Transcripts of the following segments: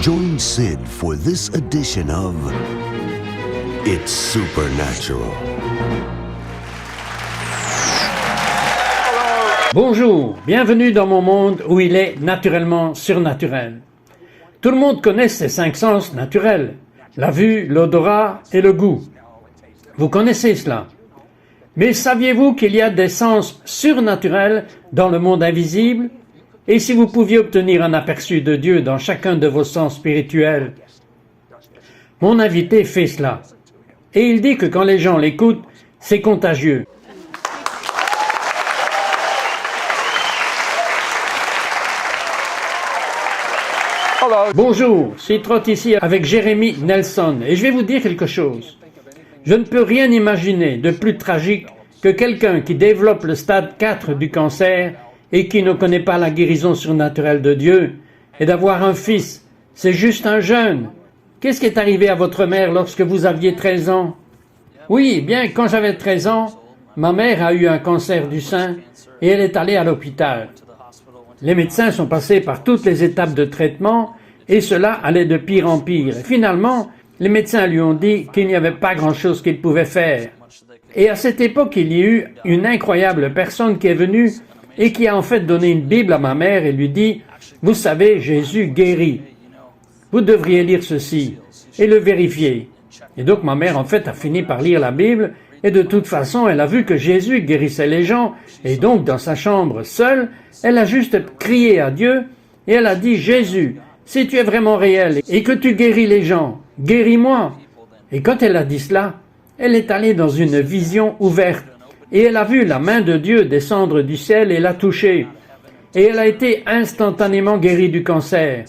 Join Sid for this edition of It's Supernatural. Bonjour, bienvenue dans mon monde où il est naturellement surnaturel. Tout le monde connaît ces 5 sens naturels, la vue, l'odorat et le goût. Vous connaissez cela. Mais saviez-vous qu'il y a des sens surnaturels dans le monde invisible? Et si vous pouviez obtenir un aperçu de Dieu dans chacun de vos sens spirituels? Mon invité fait cela. Et il dit que quand les gens l'écoutent, c'est contagieux. Bonjour, c'est Trot ici avec Jérémy Nelson et je vais vous dire quelque chose. Je ne peux rien imaginer de plus tragique que quelqu'un qui développe le stade 4 du cancer et qui ne connaît pas la guérison surnaturelle de Dieu et d'avoir un fils. C'est juste un jeune. Qu'est-ce qui est arrivé à votre mère lorsque vous aviez 13 ans? Oui, bien, quand j'avais 13 ans, ma mère a eu un cancer du sein et elle est allée à l'hôpital. Les médecins sont passés par toutes les étapes de traitement et cela allait de pire en pire. Et finalement, les médecins lui ont dit qu'il n'y avait pas grand-chose qu'ils pouvaient faire. Et à cette époque, il y a eu une incroyable personne qui est venue et qui a en fait donné une Bible à ma mère et lui dit « Vous savez, Jésus guérit. Vous devriez lire ceci et le vérifier. » Et donc ma mère en fait a fini par lire la Bible et de toute façon, elle a vu que Jésus guérissait les gens et donc dans sa chambre seule, elle a juste crié à Dieu et elle a dit « Jésus, si tu es vraiment réel et que tu guéris les gens, guéris-moi. » Et quand elle a dit cela, elle est allée dans une vision ouverte et elle a vu la main de Dieu descendre du ciel et la toucher. Et elle a été instantanément guérie du cancer.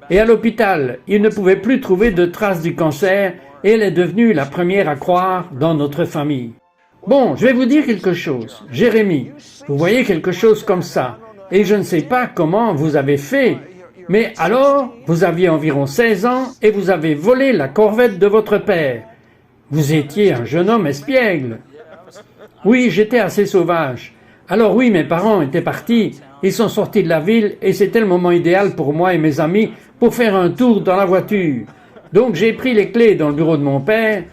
Et à l'hôpital, ils ne pouvaient plus trouver de traces du cancer et elle est devenue la première à croire dans notre famille. Bon, je vais vous dire quelque chose. Jérémy, vous voyez quelque chose comme ça et je ne sais pas comment vous avez fait. Mais alors, vous aviez environ 16 ans et vous avez volé la corvette de votre père. Vous étiez un jeune homme espiègle. Oui, j'étais assez sauvage. Alors oui, mes parents étaient partis, ils sont sortis de la ville et c'était le moment idéal pour moi et mes amis pour faire un tour dans la voiture. Donc j'ai pris les clés dans le bureau de mon père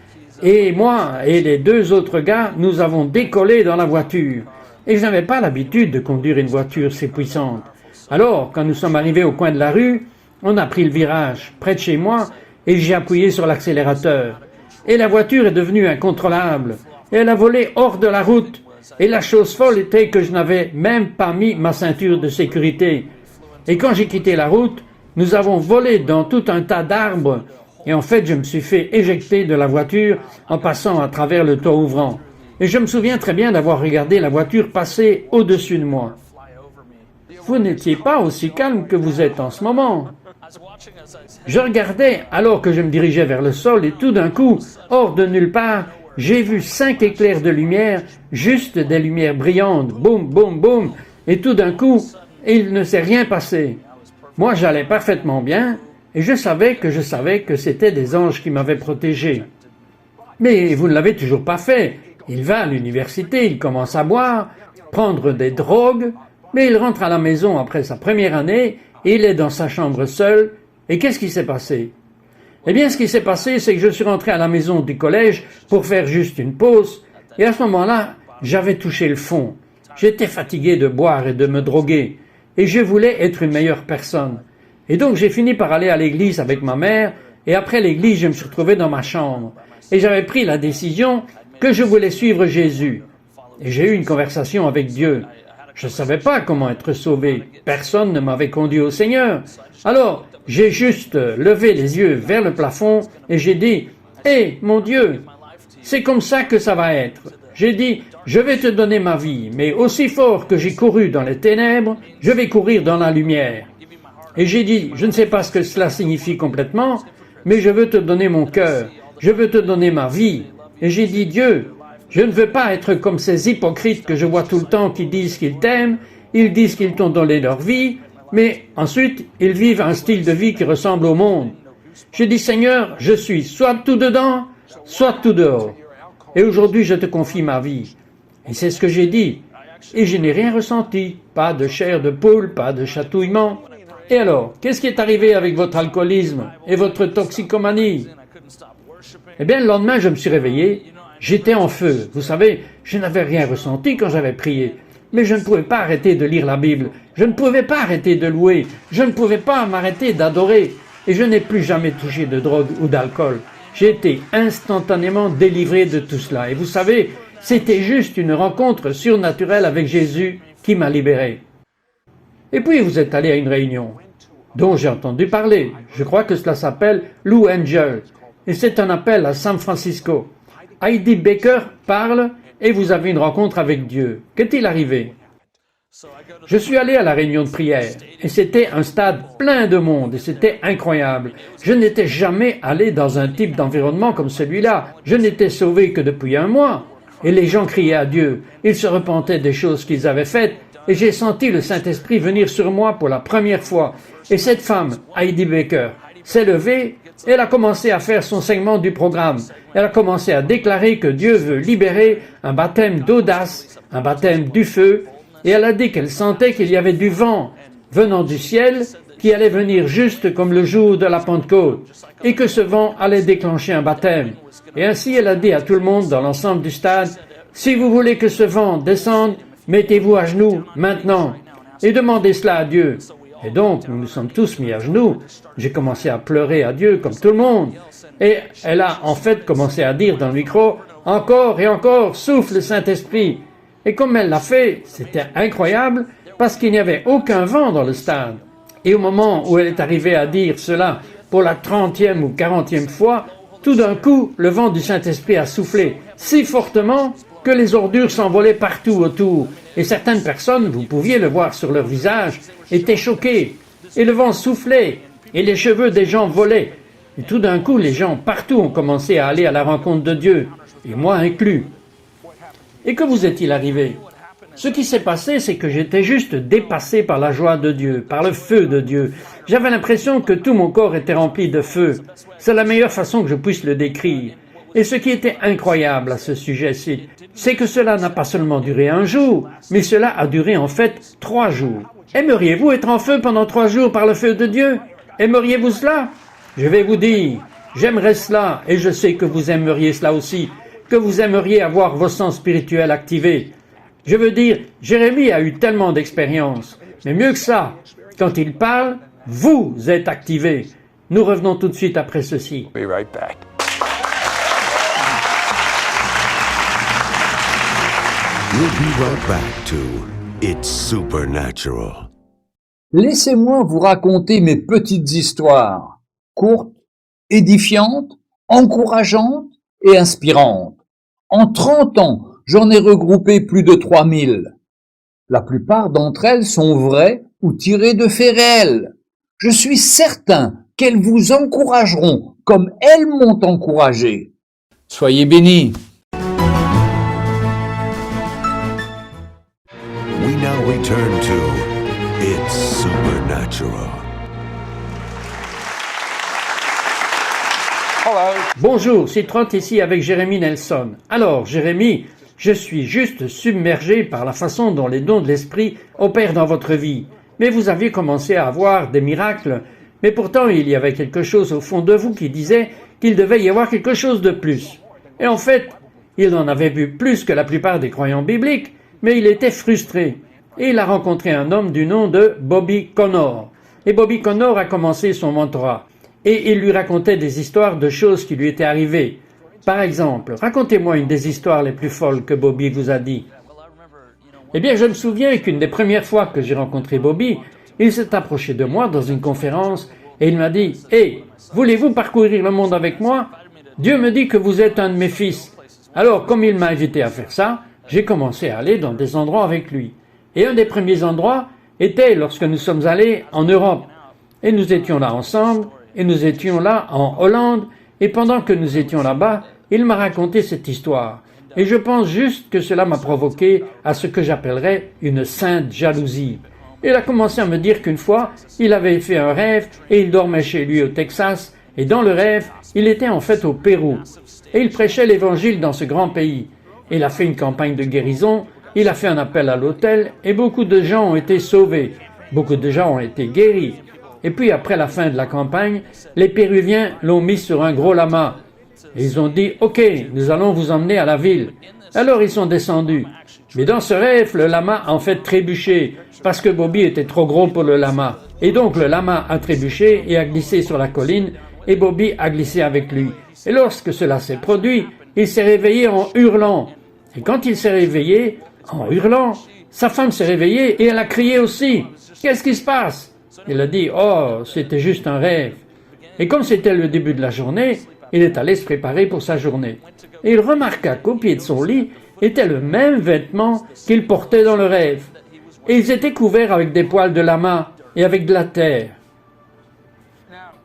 et moi et les 2 autres gars, nous avons décollé dans la voiture. Et je n'avais pas l'habitude de conduire une voiture si puissante. Alors, quand nous sommes arrivés au coin de la rue, on a pris le virage près de chez moi et j'ai appuyé sur l'accélérateur. Et la voiture est devenue incontrôlable. Et elle a volé hors de la route. Et la chose folle était que je n'avais même pas mis ma ceinture de sécurité. Et quand j'ai quitté la route, nous avons volé dans tout un tas d'arbres. Et en fait, je me suis fait éjecter de la voiture en passant à travers le toit ouvrant. Et je me souviens très bien d'avoir regardé la voiture passer au-dessus de moi. Vous n'étiez pas aussi calme que vous êtes en ce moment. Je regardais alors que je me dirigeais vers le sol et tout d'un coup, hors de nulle part, j'ai vu 5 éclairs de lumière, juste des lumières brillantes, boum, boum, boum, et tout d'un coup, il ne s'est rien passé. Moi, j'allais parfaitement bien et je savais que c'était des anges qui m'avaient protégé. Mais vous ne l'avez toujours pas fait. Il va à l'université, il commence à boire, prendre des drogues, mais il rentre à la maison après sa première année et il est dans sa chambre seul. Et qu'est-ce qui s'est passé? Eh bien, ce qui s'est passé, c'est que je suis rentré à la maison du collège pour faire juste une pause et à ce moment-là, j'avais touché le fond. J'étais fatigué de boire et de me droguer et je voulais être une meilleure personne. Et donc, j'ai fini par aller à l'église avec ma mère et après l'église, je me suis retrouvé dans ma chambre et j'avais pris la décision que je voulais suivre Jésus. Et j'ai eu une conversation avec Dieu. Je ne savais pas comment être sauvé. Personne ne m'avait conduit au Seigneur. Alors, j'ai juste levé les yeux vers le plafond et j'ai dit « Hé, mon Dieu, c'est comme ça que ça va être. » J'ai dit « Je vais te donner ma vie, mais aussi fort que j'ai couru dans les ténèbres, je vais courir dans la lumière. » Et j'ai dit « Je ne sais pas ce que cela signifie complètement, mais je veux te donner mon cœur, je veux te donner ma vie. » Et j'ai dit « Dieu, je ne veux pas être comme ces hypocrites que je vois tout le temps qui disent qu'ils t'aiment, ils disent qu'ils t'ont donné leur vie, mais ensuite ils vivent un style de vie qui ressemble au monde. J'ai dit Seigneur, je suis soit tout dedans, soit tout dehors. Et aujourd'hui je te confie ma vie. Et c'est ce que j'ai dit. Et je n'ai rien ressenti, pas de chair de poule, pas de chatouillement. Et alors, qu'est-ce qui est arrivé avec votre alcoolisme et votre toxicomanie? Eh bien, le lendemain, je me suis réveillé, j'étais en feu. Vous savez, je n'avais rien ressenti quand j'avais prié. Mais je ne pouvais pas arrêter de lire la Bible. Je ne pouvais pas arrêter de louer. Je ne pouvais pas m'arrêter d'adorer. Et je n'ai plus jamais touché de drogue ou d'alcool. J'ai été instantanément délivré de tout cela. Et vous savez, c'était juste une rencontre surnaturelle avec Jésus qui m'a libéré. Et puis vous êtes allé à une réunion dont j'ai entendu parler. Je crois que cela s'appelle Lou Angel. Et c'est un appel à San Francisco. Heidi Baker parle et vous avez une rencontre avec Dieu. Qu'est-il arrivé? Je suis allé à la réunion de prière et c'était un stade plein de monde et c'était incroyable. Je n'étais jamais allé dans un type d'environnement comme celui-là. Je n'étais sauvé que depuis un mois. Et les gens criaient à Dieu. Ils se repentaient des choses qu'ils avaient faites et j'ai senti le Saint-Esprit venir sur moi pour la première fois. Et cette femme, Heidi Baker, s'est levée. Elle a commencé à faire son segment du programme. Elle a commencé à déclarer que Dieu veut libérer un baptême d'audace, un baptême du feu, et elle a dit qu'elle sentait qu'il y avait du vent venant du ciel qui allait venir juste comme le jour de la Pentecôte, et que ce vent allait déclencher un baptême. Et ainsi elle a dit à tout le monde dans l'ensemble du stade, « Si vous voulez que ce vent descende, mettez-vous à genoux maintenant, et demandez cela à Dieu. » Et donc, nous nous sommes tous mis à genoux. J'ai commencé à pleurer à Dieu comme tout le monde. Et elle a en fait commencé à dire dans le micro, « Encore et encore, souffle le Saint-Esprit !» Et comme elle l'a fait, c'était incroyable parce qu'il n'y avait aucun vent dans le stade. Et au moment où elle est arrivée à dire cela pour la 30e ou 40e fois, tout d'un coup, le vent du Saint-Esprit a soufflé si fortement que les ordures s'envolaient partout autour. Et certaines personnes, vous pouviez le voir sur leur visage, étaient choquées. Et le vent soufflait, et les cheveux des gens volaient. Et tout d'un coup, les gens partout ont commencé à aller à la rencontre de Dieu, et moi inclus. Et que vous est-il arrivé? Ce qui s'est passé, c'est que j'étais juste dépassé par la joie de Dieu, par le feu de Dieu. J'avais l'impression que tout mon corps était rempli de feu. C'est la meilleure façon que je puisse le décrire. Et ce qui était incroyable à ce sujet-ci, c'est que cela n'a pas seulement duré un jour, mais cela a duré en fait 3 jours. Aimeriez-vous être en feu pendant 3 jours par le feu de Dieu? Aimeriez-vous cela? Je vais vous dire, j'aimerais cela, et je sais que vous aimeriez cela aussi, que vous aimeriez avoir vos sens spirituels activés. Je veux dire, Jérémie a eu tellement d'expérience, mais mieux que ça, quand il parle, vous êtes activés. Nous revenons tout de suite après ceci. Be right back. We'll be right back to It's Supernatural. Laissez-moi vous raconter mes petites histoires, courtes, édifiantes, encourageantes et inspirantes. En 30 ans, j'en ai regroupé plus de 3000. La plupart d'entre elles sont vraies ou tirées de faits réels. Je suis certain qu'elles vous encourageront comme elles m'ont encouragé. Soyez bénis. We now return to It's Supernatural. Bonjour, c'est Trot ici avec Jérémie Nelson. Alors, Jérémie, je suis juste submergé par la façon dont les dons de l'Esprit opèrent dans votre vie. Mais vous aviez commencé à avoir des miracles, mais pourtant il y avait quelque chose au fond de vous qui disait qu'il devait y avoir quelque chose de plus. Et en fait, il en avait vu plus que la plupart des croyants bibliques, mais il était frustré. Et il a rencontré un homme du nom de Bobby Connor. Et Bobby Connor a commencé son mentorat. Et il lui racontait des histoires de choses qui lui étaient arrivées. Par exemple, racontez-moi une des histoires les plus folles que Bobby vous a dit. Eh bien, je me souviens qu'une des premières fois que j'ai rencontré Bobby, il s'est approché de moi dans une conférence et il m'a dit « Hey, voulez-vous parcourir le monde avec moi? Dieu me dit que vous êtes un de mes fils. » Alors, comme il m'a invité à faire ça, j'ai commencé à aller dans des endroits avec lui. Et un des premiers endroits était lorsque nous sommes allés en Europe. Et nous étions là ensemble, et nous étions là en Hollande, et pendant que nous étions là-bas, il m'a raconté cette histoire. Et je pense juste que cela m'a provoqué à ce que j'appellerais une sainte jalousie. Il a commencé à me dire qu'une fois, il avait fait un rêve et il dormait chez lui au Texas, et dans le rêve, il était en fait au Pérou. Et il prêchait l'évangile dans ce grand pays. Il a fait une campagne de guérison, il a fait un appel à l'autel, et beaucoup de gens ont été sauvés. Beaucoup de gens ont été guéris. Et puis après la fin de la campagne, les Péruviens l'ont mis sur un gros lama. Et ils ont dit, OK, nous allons vous emmener à la ville. Alors ils sont descendus. Mais dans ce rêve, le lama a en fait trébuché, parce que Bobby était trop gros pour le lama. Et donc le lama a trébuché et a glissé sur la colline, et Bobby a glissé avec lui. Et lorsque cela s'est produit, il s'est réveillé en hurlant. Et quand il s'est réveillé, en hurlant, sa femme s'est réveillée et elle a crié aussi. Qu'est-ce qui se passe? Il a dit, oh, c'était juste un rêve. Et comme c'était le début de la journée, il est allé se préparer pour sa journée. Et il remarqua qu'au pied de son lit était le même vêtement qu'il portait dans le rêve. Et ils étaient couverts avec des poils de lama et avec de la terre.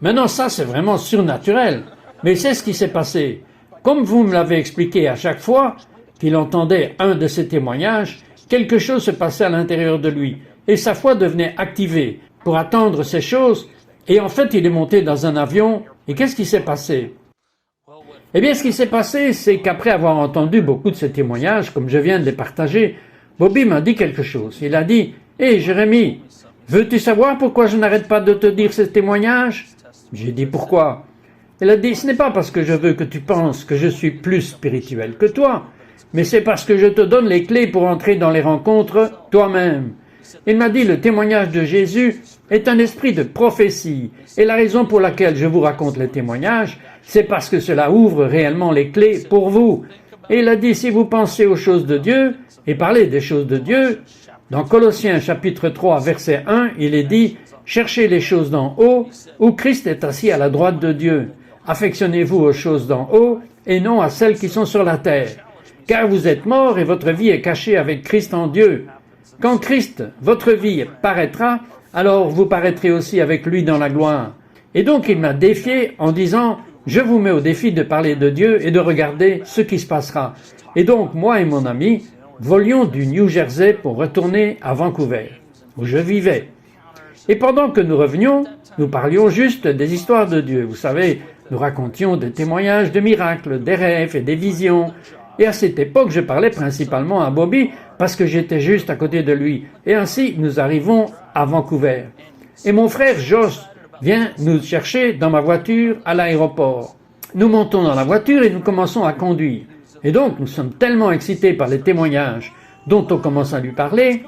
Maintenant, ça, c'est vraiment surnaturel. Mais c'est ce qui s'est passé. Comme vous me l'avez expliqué à chaque fois qu'il entendait un de ces témoignages, quelque chose se passait à l'intérieur de lui. Et sa foi devenait activée pour attendre ces choses. Et en fait, il est monté dans un avion. Et qu'est-ce qui s'est passé? Eh bien, ce qui s'est passé, c'est qu'après avoir entendu beaucoup de ces témoignages, comme je viens de les partager, Bobby m'a dit quelque chose. Il a dit, « Hé, Jérémie, veux-tu savoir pourquoi je n'arrête pas de te dire ces témoignages ?» J'ai dit, « Pourquoi ?» Il a dit, « Ce n'est pas parce que je veux que tu penses que je suis plus spirituel que toi, mais c'est parce que je te donne les clés pour entrer dans les rencontres toi-même. » Il m'a dit, « Le témoignage de Jésus est un esprit de prophétie, et la raison pour laquelle je vous raconte les témoignages, c'est parce que cela ouvre réellement les clés pour vous. » Et il a dit, « Si vous pensez aux choses de Dieu, et parlez des choses de Dieu, dans Colossiens chapitre 3, verset 1, il est dit, « Cherchez les choses d'en haut, où Christ est assis à la droite de Dieu. Affectionnez-vous aux choses d'en haut, et non à celles qui sont sur la terre. Car vous êtes morts, et votre vie est cachée avec Christ en Dieu. Quand Christ, votre vie, paraîtra, alors vous paraîtrez aussi avec lui dans la gloire. » Et donc il m'a défié en disant, « Je vous mets au défi de parler de Dieu et de regarder ce qui se passera. » Et donc moi et mon ami volions du New Jersey pour retourner à Vancouver, où je vivais. Et pendant que nous revenions, nous parlions juste des histoires de Dieu. Vous savez, nous racontions des témoignages de miracles, des rêves et des visions. Et à cette époque, je parlais principalement à Bobby parce que j'étais juste à côté de lui. Et ainsi, nous arrivons à Vancouver. Et mon frère Josh vient nous chercher dans ma voiture à l'aéroport. Nous montons dans la voiture et nous commençons à conduire. Et donc, nous sommes tellement excités par les témoignages dont on commence à lui parler.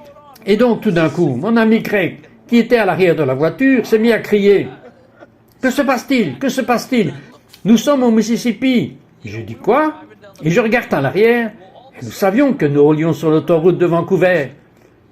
Et donc, tout d'un coup, mon ami Craig, qui était à l'arrière de la voiture, s'est mis à crier. « Que se passe-t-il? Que se passe-t-il? Nous sommes au Mississippi. » Je dis « Quoi ?» Et je regarde à l'arrière, et nous savions que nous roulions sur l'autoroute de Vancouver.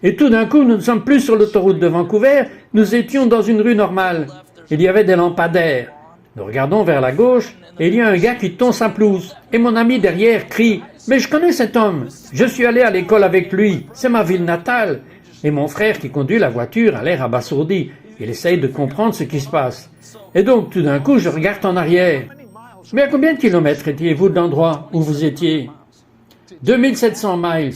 Et tout d'un coup, nous ne sommes plus sur l'autoroute de Vancouver, nous étions dans une rue normale. Il y avait des lampadaires. Nous regardons vers la gauche, et il y a un gars qui tond sa pelouse. Et mon ami derrière crie « Mais je connais cet homme, je suis allé à l'école avec lui, c'est ma ville natale. » Et mon frère qui conduit la voiture a l'air abasourdi. Il essaye de comprendre ce qui se passe. Et donc, tout d'un coup, je regarde en arrière. « Mais à combien de kilomètres étiez-vous de l'endroit où vous étiez ?»« 2700 miles. »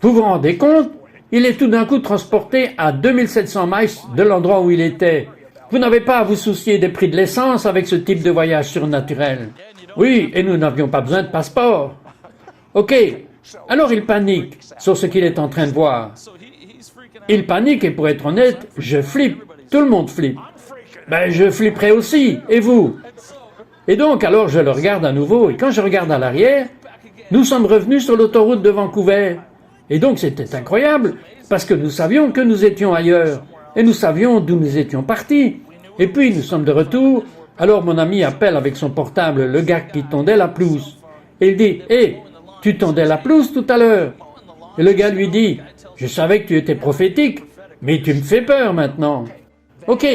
Vous vous rendez compte? Il est tout d'un coup transporté à 2700 miles de l'endroit où il était. Vous n'avez pas à vous soucier des prix de l'essence avec ce type de voyage surnaturel. Oui, et nous n'avions pas besoin de passeport. Ok, alors il panique sur ce qu'il est en train de voir. Il panique et pour être honnête, je flippe. Tout le monde flippe. Ben, je flipperai aussi. Et vous? Et donc, alors je le regarde à nouveau et quand je regarde à l'arrière, nous sommes revenus sur l'autoroute de Vancouver. Et donc c'était incroyable parce que nous savions que nous étions ailleurs et nous savions d'où nous étions partis. Et puis nous sommes de retour. Alors mon ami appelle avec son portable le gars qui tondait la pelouse. Et il dit « Hé, tu tondais la pelouse tout à l'heure ?» Et le gars lui dit « Je savais que tu étais prophétique, mais tu me fais peur maintenant. » Ok,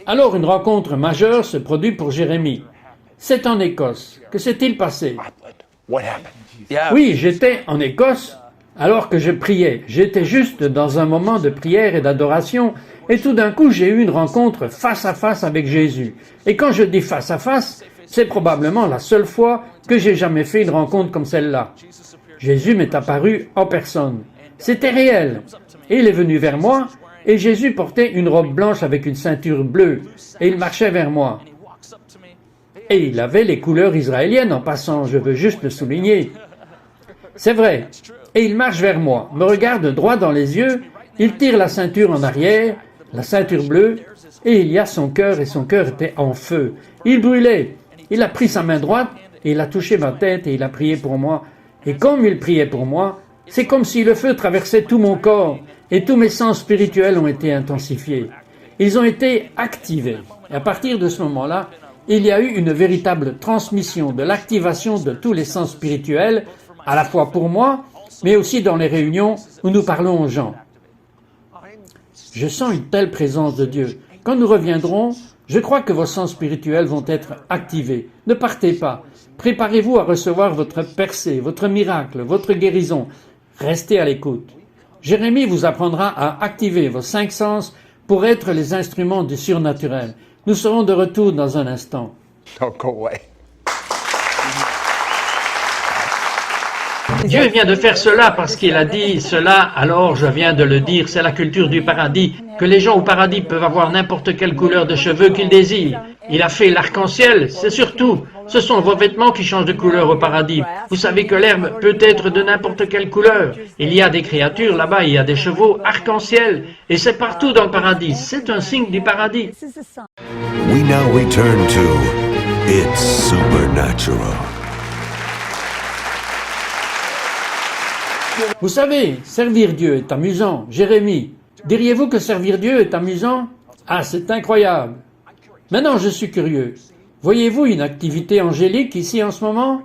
alors une rencontre majeure se produit pour Jérémie. C'est en Écosse. Que s'est-il passé? Oui, j'étais en Écosse alors que je priais. J'étais juste dans un moment de prière et d'adoration et tout d'un coup j'ai eu une rencontre face à face avec Jésus. Et quand je dis face à face, c'est probablement la seule fois que j'ai jamais fait une rencontre comme celle-là. Jésus m'est apparu en personne. C'était réel. Et il est venu vers moi et Jésus portait une robe blanche avec une ceinture bleue et il marchait vers moi. Et il avait les couleurs israéliennes en passant, je veux juste le souligner. C'est vrai. Et il marche vers moi, me regarde droit dans les yeux, il tire la ceinture en arrière, la ceinture bleue, et il y a son cœur, et son cœur était en feu. Il brûlait. Il a pris sa main droite, et il a touché ma tête, et il a prié pour moi. Et comme il priait pour moi, c'est comme si le feu traversait tout mon corps, et tous mes sens spirituels ont été intensifiés. Ils ont été activés. Et à partir de ce moment-là, il y a eu une véritable transmission de l'activation de tous les sens spirituels, à la fois pour moi, mais aussi dans les réunions où nous parlons aux gens. Je sens une telle présence de Dieu. Quand nous reviendrons, je crois que vos sens spirituels vont être activés. Ne partez pas. Préparez-vous à recevoir votre percée, votre miracle, votre guérison. Restez à l'écoute. Jérémie vous apprendra à activer vos 5 sens pour être les instruments du surnaturel. Nous serons de retour dans un instant. Don't go away. Dieu vient de faire cela parce qu'il a dit cela, alors je viens de le dire, c'est la culture du paradis, que les gens au paradis peuvent avoir n'importe quelle couleur de cheveux qu'ils désirent. Il a fait l'arc-en-ciel, c'est surtout, ce sont vos vêtements qui changent de couleur au paradis. Vous savez que l'herbe peut être de n'importe quelle couleur. Il y a des créatures là-bas, il y a des chevaux arc-en-ciel, et c'est partout dans le paradis, c'est un signe du paradis. We now return to It's Supernatural. Vous savez, servir Dieu est amusant. Jérémie, diriez-vous que servir Dieu est amusant? Ah, c'est incroyable. Maintenant, je suis curieux. Voyez-vous une activité angélique ici en ce moment?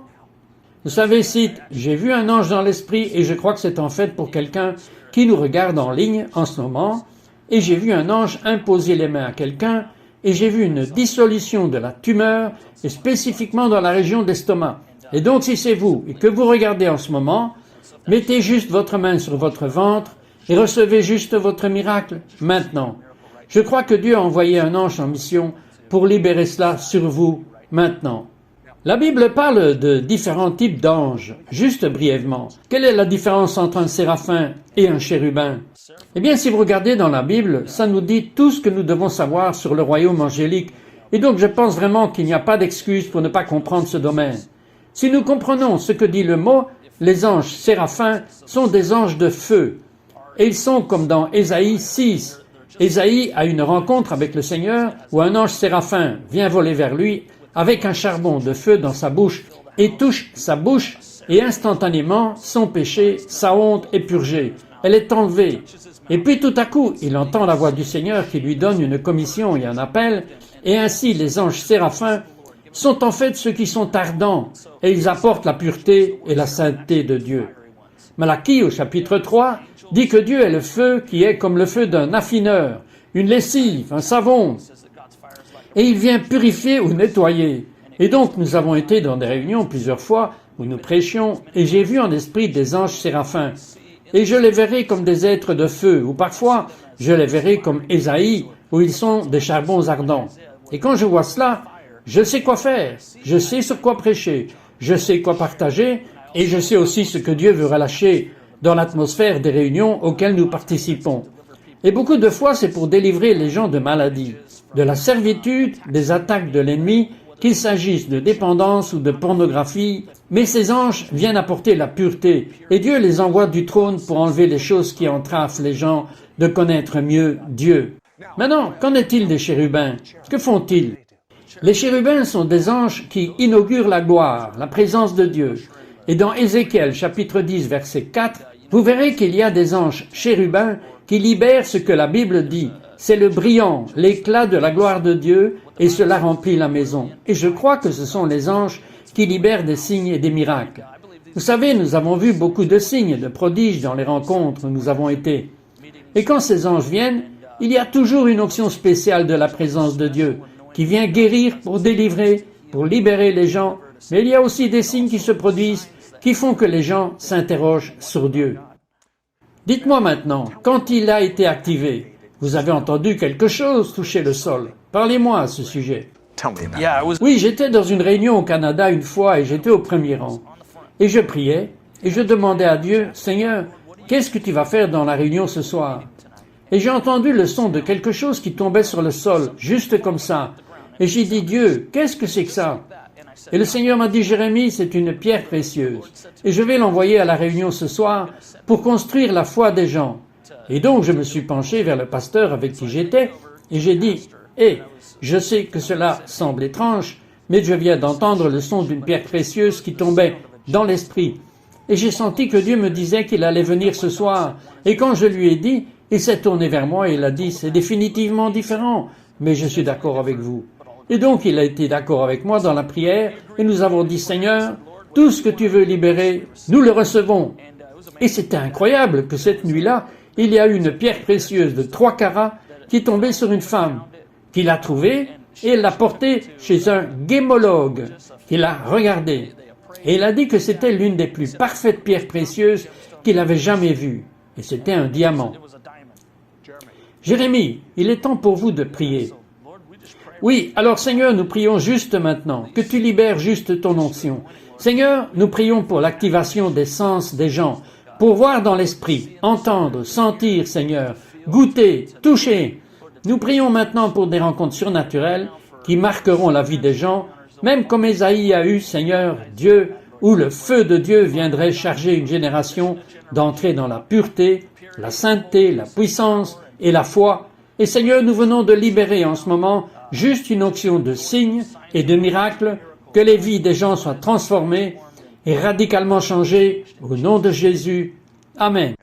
Vous savez, Sith, j'ai vu un ange dans l'esprit et je crois que c'est en fait pour quelqu'un qui nous regarde en ligne en ce moment. Et j'ai vu un ange imposer les mains à quelqu'un et j'ai vu une dissolution de la tumeur et spécifiquement dans la région de l'estomac. Et donc, si c'est vous et que vous regardez en ce moment, mettez juste votre main sur votre ventre et recevez juste votre miracle maintenant. Je crois que Dieu a envoyé un ange en mission pour libérer cela sur vous maintenant. La Bible parle de différents types d'anges, juste brièvement. Quelle est la différence entre un séraphin et un chérubin? Eh bien, si vous regardez dans la Bible, ça nous dit tout ce que nous devons savoir sur le royaume angélique. Et donc, je pense vraiment qu'il n'y a pas d'excuse pour ne pas comprendre ce domaine. Si nous comprenons ce que dit le mot, les anges séraphins sont des anges de feu. Et ils sont comme dans Ésaïe 6. Ésaïe a une rencontre avec le Seigneur où un ange séraphin vient voler vers lui avec un charbon de feu dans sa bouche et touche sa bouche et instantanément son péché, sa honte est purgée. Elle est enlevée. Et puis tout à coup, il entend la voix du Seigneur qui lui donne une commission et un appel et ainsi les anges séraphins sont en fait ceux qui sont ardents et ils apportent la pureté et la sainteté de Dieu. Malachie au chapitre 3 dit que Dieu est le feu qui est comme le feu d'un affineur, une lessive, un savon, et il vient purifier ou nettoyer. Et donc nous avons été dans des réunions plusieurs fois où nous prêchions et j'ai vu en esprit des anges séraphins et je les verrai comme des êtres de feu ou parfois je les verrai comme Ésaïe où ils sont des charbons ardents. Et quand je vois cela, je sais quoi faire, je sais sur quoi prêcher, je sais quoi partager et je sais aussi ce que Dieu veut relâcher dans l'atmosphère des réunions auxquelles nous participons. Et beaucoup de fois, c'est pour délivrer les gens de maladies, de la servitude, des attaques de l'ennemi, qu'il s'agisse de dépendance ou de pornographie. Mais ces anges viennent apporter la pureté et Dieu les envoie du trône pour enlever les choses qui entravent les gens de connaître mieux Dieu. Maintenant, qu'en est-il des chérubins? Que font-ils? Les chérubins sont des anges qui inaugurent la gloire, la présence de Dieu. Et dans Ézéchiel chapitre 10 verset 4, vous verrez qu'il y a des anges chérubins qui libèrent ce que la Bible dit. C'est le brillant, l'éclat de la gloire de Dieu et cela remplit la maison. Et je crois que ce sont les anges qui libèrent des signes et des miracles. Vous savez, nous avons vu beaucoup de signes et de prodiges dans les rencontres où nous avons été. Et quand ces anges viennent, il y a toujours une onction spéciale de la présence de Dieu qui vient guérir pour délivrer, pour libérer les gens. Mais il y a aussi des signes qui se produisent qui font que les gens s'interrogent sur Dieu. Dites-moi maintenant, quand il a été activé, vous avez entendu quelque chose toucher le sol. Parlez-moi à ce sujet. Tell me about it. Oui, j'étais dans une réunion au Canada une fois et j'étais au premier rang. Et je priais et je demandais à Dieu, « Seigneur, qu'est-ce que tu vas faire dans la réunion ce soir ?» Et j'ai entendu le son de quelque chose qui tombait sur le sol, juste comme ça. Et j'ai dit, « Dieu, qu'est-ce que c'est que ça ?» Et le Seigneur m'a dit, « Jérémie, c'est une pierre précieuse. Et je vais l'envoyer à la réunion ce soir pour construire la foi des gens. Et donc je me suis penché vers le pasteur avec qui j'étais et j'ai dit « Hé, je sais que cela semble étrange, mais je viens d'entendre le son d'une pierre précieuse qui tombait dans l'esprit. Et j'ai senti que Dieu me disait qu'il allait venir ce soir. Et quand je lui ai dit, il s'est tourné vers moi et il a dit « C'est définitivement différent, mais je suis d'accord avec vous. » Et donc il a été d'accord avec moi dans la prière et nous avons dit « Seigneur, tout ce que tu veux libérer, nous le recevons. » Et c'était incroyable que cette nuit-là, il y a eu une pierre précieuse de 3 carats qui est tombée sur une femme, qui l'a trouvée et l'a portée chez un gémologue, qui l'a regardée. Et il a dit que c'était l'une des plus parfaites pierres précieuses qu'il avait jamais vues. Et c'était un diamant. Jérémie, il est temps pour vous de prier. Oui, alors Seigneur, nous prions juste maintenant, que tu libères juste ton onction. Seigneur, nous prions pour l'activation des sens des gens, pour voir dans l'esprit, entendre, sentir, Seigneur, goûter, toucher. Nous prions maintenant pour des rencontres surnaturelles qui marqueront la vie des gens, même comme Ésaïe a eu, Seigneur, Dieu, où le feu de Dieu viendrait charger une génération d'entrer dans la pureté, la sainteté, la puissance et la foi. Et Seigneur, nous venons de libérer en ce moment juste une onction de signes et de miracles, que les vies des gens soient transformées et radicalement changées au nom de Jésus. Amen.